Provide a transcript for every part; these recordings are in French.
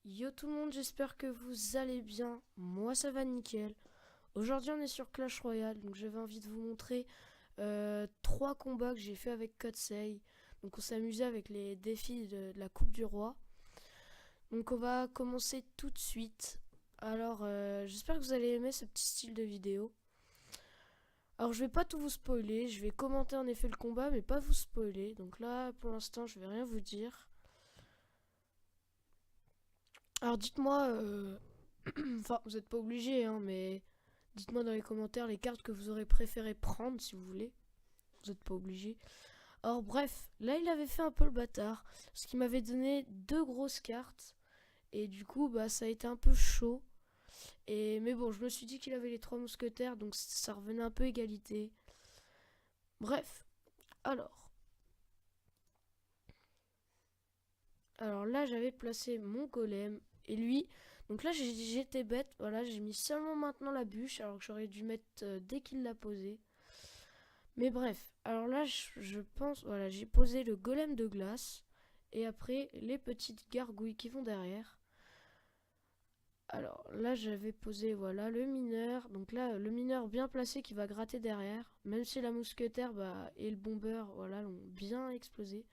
Yo tout le monde, j'espère que vous allez bien. Moi ça va nickel. Aujourd'hui on est sur Clash Royale, donc j'avais envie de vous montrer trois combats que j'ai fait avec Kotsei. Donc on s'est amusé avec les défis de la Coupe du Roi. Donc on va commencer tout de suite. Alors j'espère que vous allez aimer ce petit style de vidéo. Alors je vais pas tout vous spoiler, je vais commenter en effet le combat mais pas vous spoiler. Donc là pour l'instant je vais rien vous dire. Alors dites-moi, enfin vous n'êtes pas obligé hein, mais dites-moi dans les commentaires les cartes que vous aurez préféré prendre si vous voulez. Vous n'êtes pas obligé. Or bref, là il avait fait un peu le bâtard. Parce qu'il m'avait donné deux grosses cartes. Et du coup bah ça a été un peu chaud. Mais bon, je me suis dit qu'il avait les trois mousquetaires. Donc ça revenait un peu égalité. Bref, alors. Alors là j'avais placé mon golem. Et lui, donc là j'étais bête. Voilà, j'ai mis seulement maintenant la bûche. Alors que j'aurais dû mettre dès qu'il l'a posé. Mais bref, alors là, je pense, voilà, j'ai posé le golem de glace et après les petites gargouilles qui vont derrière. Alors là, j'avais posé, voilà, le mineur. Donc là, le mineur bien placé qui va gratter derrière. Même si la mousquetaire bah, et le bomber, voilà, l'ont bien explosé.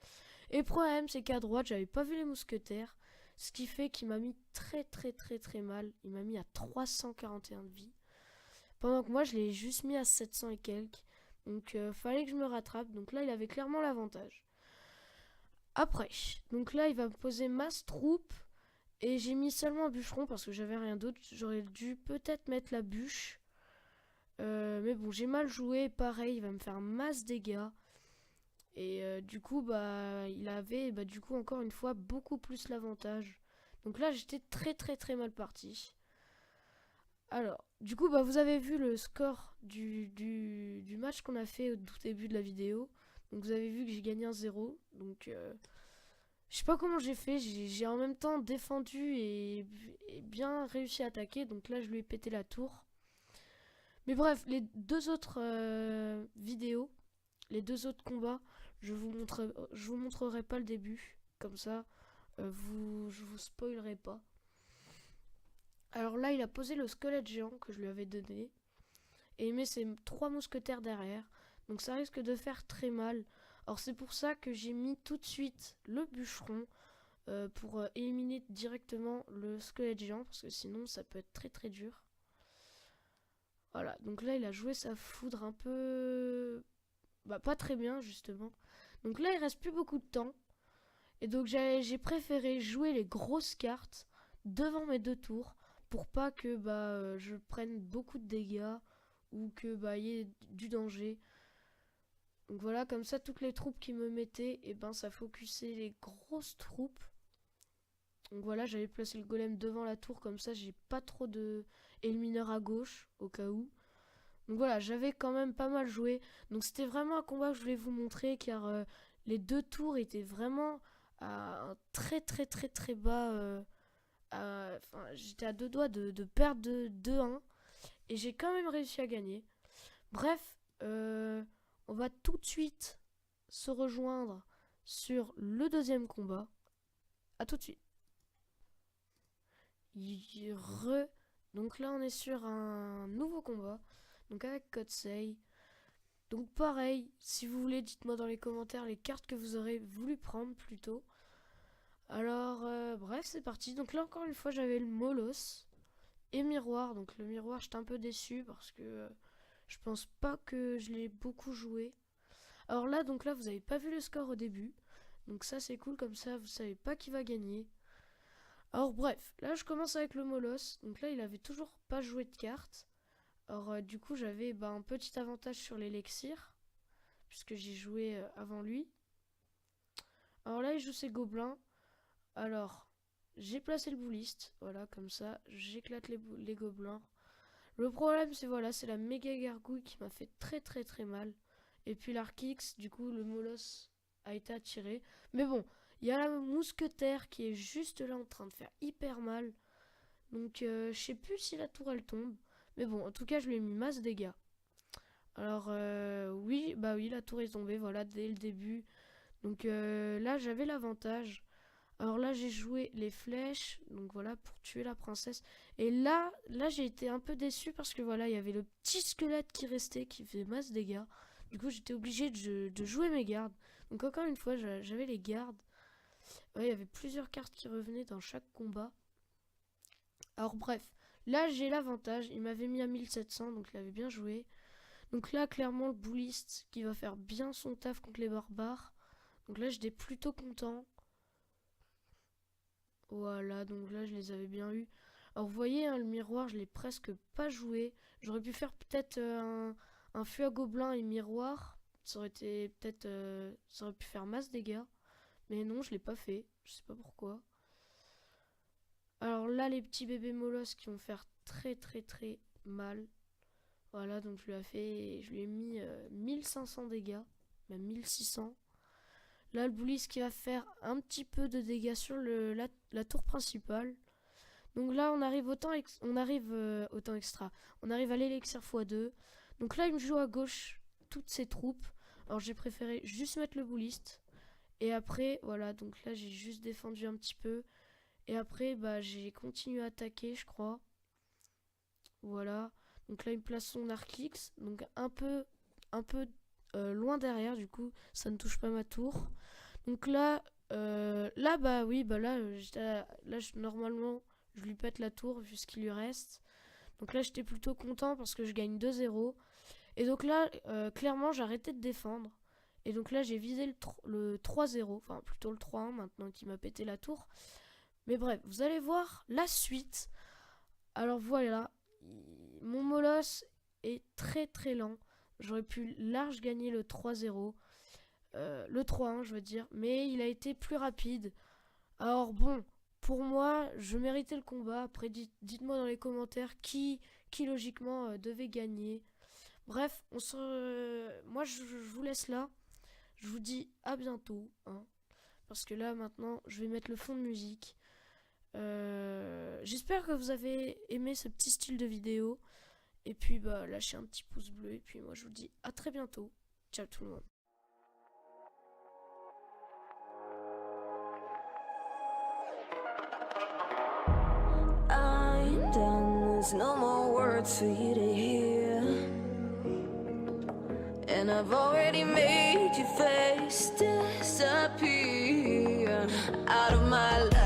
Et le problème, c'est qu'à droite, j'avais pas vu les mousquetaires. Ce qui fait qu'il m'a mis très très très très mal. Il m'a mis à 341 de vie. Pendant que moi, je l'ai juste mis à 700 et quelques. Donc, fallait que je me rattrape. Donc là, il avait clairement l'avantage. Après, donc là, il va me poser masse troupe. Et j'ai mis seulement un bûcheron parce que j'avais rien d'autre. J'aurais dû peut-être mettre la bûche. Mais bon, j'ai mal joué. Pareil, il va me faire masse dégâts. Et du coup, bah, il avait, bah, du coup, encore une fois, beaucoup plus l'avantage. Donc là, j'étais très très très mal parti. Alors, du coup, bah, vous avez vu le score du match qu'on a fait au tout début de la vidéo. Donc, vous avez vu que j'ai gagné un 0. Donc, je sais pas comment j'ai fait. J'ai en même temps défendu et bien réussi à attaquer. Donc là, je lui ai pété la tour. Mais bref, les deux autres vidéos, les deux autres combats, je vous montrerai pas le début. Comme ça, je vous spoilerai pas. Alors là, il a posé le squelette géant que je lui avais donné. Et il met ses trois mousquetaires derrière. Donc ça risque de faire très mal. Alors c'est pour ça que j'ai mis tout de suite le bûcheron pour éliminer directement le squelette géant. Parce que sinon ça peut être très très dur. Voilà, donc là il a joué sa foudre un peu... Bah pas très bien justement. Donc là il reste plus beaucoup de temps. Et donc j'ai préféré jouer les grosses cartes devant mes deux tours pour pas que bah je prenne beaucoup de dégâts ou que bah y ait du danger. Donc voilà, comme ça toutes les troupes qui me mettaient, et ben ça focusait les grosses troupes. Donc voilà, j'avais placé le golem devant la tour, comme ça j'ai pas trop de... Et le mineur à gauche, au cas où. Donc voilà, j'avais quand même pas mal joué. Donc c'était vraiment un combat que je voulais vous montrer, car les deux tours étaient vraiment à un très très très très bas... Enfin, j'étais à deux doigts de perdre de 2-1. Et j'ai quand même réussi à gagner. Bref, on va tout de suite se rejoindre sur le deuxième combat. A tout de suite. Donc là, on est sur un nouveau combat. Donc avec Kotsei. Donc pareil, si vous voulez, dites-moi dans les commentaires les cartes que vous aurez voulu prendre plus tôt. Alors, bref, c'est parti. Donc là, encore une fois, j'avais le Molos et Miroir. Donc le Miroir, j'étais un peu déçu parce que je pense pas que je l'ai beaucoup joué. Alors là, donc là, vous avez pas vu le score au début. Donc ça, c'est cool, comme ça, vous savez pas qui va gagner. Alors bref, là, je commence avec le Molos. Donc là, il avait toujours pas joué de carte. Alors du coup, j'avais bah, un petit avantage sur l'élixir, puisque j'ai joué avant lui. Alors là, il joue ses gobelins. Alors, j'ai placé le bouliste. Voilà, comme ça, j'éclate les gobelins. Le problème, c'est voilà, c'est la méga gargouille qui m'a fait très très très mal. Et puis l'Arkix, du coup, le Molos a été attiré. Mais bon, il y a la mousquetaire qui est juste là en train de faire hyper mal. Donc, je sais plus si la tour elle tombe. Mais bon, en tout cas, je lui ai mis masse dégâts. Alors, oui, bah oui, la tour est tombée, voilà, dès le début. Donc là, j'avais l'avantage. Alors là, j'ai joué les flèches, donc voilà, pour tuer la princesse. Et là j'ai été un peu déçu parce que voilà, il y avait le petit squelette qui restait, qui faisait masse dégâts. Du coup, j'étais obligé de jouer mes gardes. Donc encore une fois, j'avais les gardes. Ouais, il y avait plusieurs cartes qui revenaient dans chaque combat. Alors bref, là j'ai l'avantage, il m'avait mis à 1700, donc il avait bien joué. Donc là, clairement, le bouliste qui va faire bien son taf contre les barbares. Donc là, j'étais plutôt content. Voilà, donc là je les avais bien eu. Alors vous voyez, hein, le miroir, je l'ai presque pas joué. J'aurais pu faire peut-être un feu à gobelin et miroir. Ça aurait été peut-être... ça aurait pu faire masse dégâts. Mais non, je l'ai pas fait. Je sais pas pourquoi. Alors là, les petits bébés molosses qui vont faire très très très mal. Voilà, donc je lui ai mis 1500 dégâts. Même 1600. Là, le boulis qui va faire un petit peu de dégâts sur la tour principale. Donc là, on arrive autant extra. On arrive à l'élixir x2. Donc là, il me joue à gauche toutes ses troupes. Alors j'ai préféré juste mettre le bouliste. Et après, voilà, donc là, j'ai juste défendu un petit peu. Et après, bah, j'ai continué à attaquer, je crois. Voilà. Donc là, il me place son Arclix. Donc un peu loin derrière, du coup, ça ne touche pas ma tour. Donc là, bah oui, bah là, normalement, je lui pète la tour vu ce qu'il lui reste. Donc là, j'étais plutôt content parce que je gagne 2-0. Et donc là, clairement, j'ai arrêté de défendre. Et donc là, j'ai visé le 3-0, enfin plutôt le 3-1 maintenant qu'il m'a pété la tour. Mais bref, vous allez voir la suite. Alors voilà, mon molosse est très très lent. J'aurais pu large gagner le 3-0. Le 3-1 je veux dire, mais il a été plus rapide. Alors bon, pour moi, je méritais le combat. Après, dites-moi dans les commentaires qui logiquement devait gagner. Bref, moi je vous laisse là. Je vous dis à bientôt, hein, parce que là maintenant, je vais mettre le fond de musique. J'espère que vous avez aimé ce petit style de vidéo. Et puis bah lâchez un petit pouce bleu. Et puis moi je vous dis à très bientôt. Ciao tout le monde. I'm done, there's no more words for you to hear. And I've already made your face disappear out of my life.